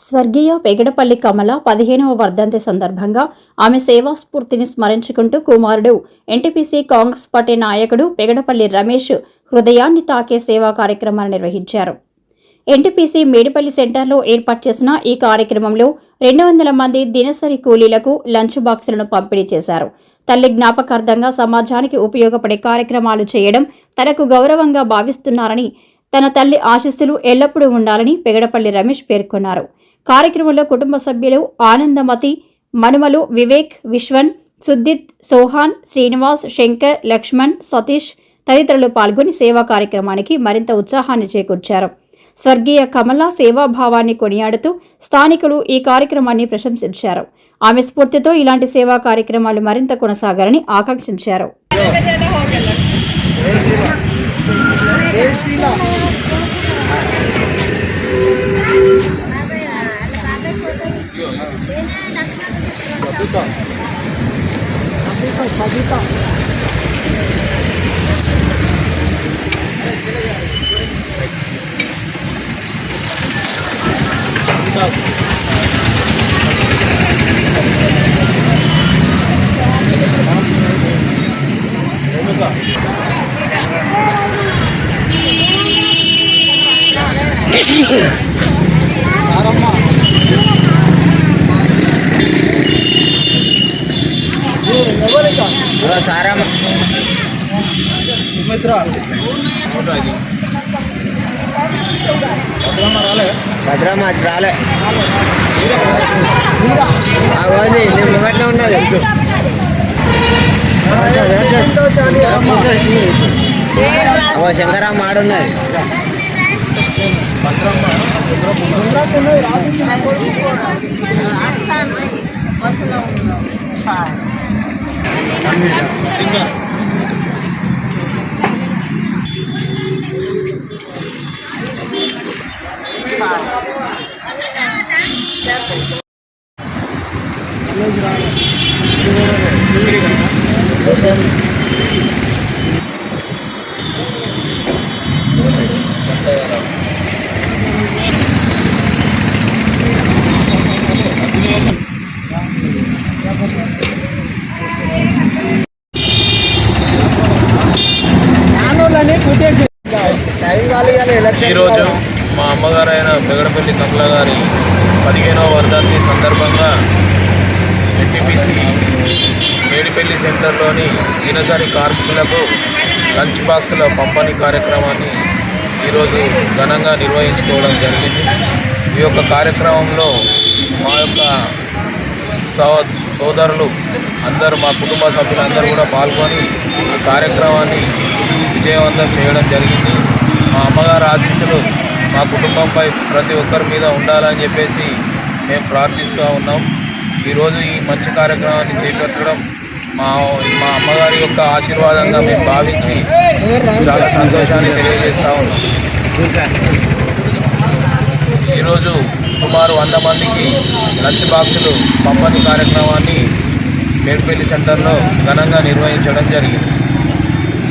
స్వర్గీయ పెగడపల్లి కమల 15వ వర్ధంతి సందర్భంగా ఆమె సేవా స్ఫూర్తిని స్మరించుకుంటూ కుమారుడు ఎన్టీపీసీ కాంగ్రెస్ పార్టీ నాయకుడు పెగడపల్లి రమేష్ హృదయాన్ని తాకే సేవా కార్యక్రమాన్ని నిర్వహించారు. ఎన్టీపీసీ మేడిపల్లి సెంటర్లో ఏర్పాటు చేసిన ఈ కార్యక్రమంలో 200 మంది దినసరి కూలీలకు లంచ్ బాక్సులను పంపిణీ చేశారు. తల్లి జ్ఞాపకార్థంగా సమాజానికి ఉపయోగపడే కార్యక్రమాలు చేయడం తనకు గౌరవంగా భావిస్తున్నారని, తన తల్లి ఆశీస్సులు ఎల్లప్పుడూ ఉండాలని పెగడపల్లి రమేష్ పేర్కొన్నారు. కార్యక్రమంలో కుటుంబ సభ్యులు ఆనందమతి, మనుమలు వివేక్, విశ్వన్, సుద్దిత్, సోహాన్, శ్రీనివాస్, శంకర్, లక్ష్మణ్, సతీష్ తదితరులు పాల్గొని సేవా కార్యక్రమానికి మరింత ఉత్సాహాన్ని చేకూర్చారు. స్వర్గీయ కమల సేవాభావాన్ని కొనియాడుతూ స్థానికులు ఈ కార్యక్రమాన్ని ప్రశంసించారు. ఆమె స్ఫూర్తితో ఇలాంటి సేవా కార్యక్రమాలు మరింత కొనసాగాలని ఆకాంక్షించారు. భద్రమ్మ రాలే ముంగట్లో ఉన్నది. శంకరమ్మ ఆడున్నది. ఈరోజు మా అమ్మగారు అయిన పెగడపల్లి కమల గారి 15వ వర్ధంతి సందర్భంగా ఎన్టీపీసీ మేడిపల్లి సెంటర్లోని దినసరి కార్మికులకు లంచ్ బాక్సుల పంపిణీ కార్యక్రమాన్ని ఈరోజు ఘనంగా నిర్వహించుకోవడం జరిగింది. ఈ యొక్క కార్యక్రమంలో మా యొక్క సోదరులు అందరూ, మా కుటుంబ సభ్యులందరూ కూడా పాల్గొని ఈ కార్యక్రమాన్ని విజయవంతం చేయడం జరిగింది. మా అమ్మగారి ఆశీస్సులు మా కుటుంబంపై ప్రతి ఒక్కరి మీద ఉండాలని చెప్పేసి మేము ప్రార్థిస్తూ ఉన్నాం. ఈరోజు ఈ మంచి కార్యక్రమాన్ని చేపట్టడం మా అమ్మగారి యొక్క ఆశీర్వాదంగా మేము భావించి చాలా సంతోషాన్ని తెలియజేస్తూ ఉన్నాం. ఈరోజు సుమారు 100 మందికి లంచ్ బాక్సులు పంపిణీ కార్యక్రమాన్ని మేడిపల్లి సెంటర్లో ఘనంగా నిర్వహించడం జరిగింది.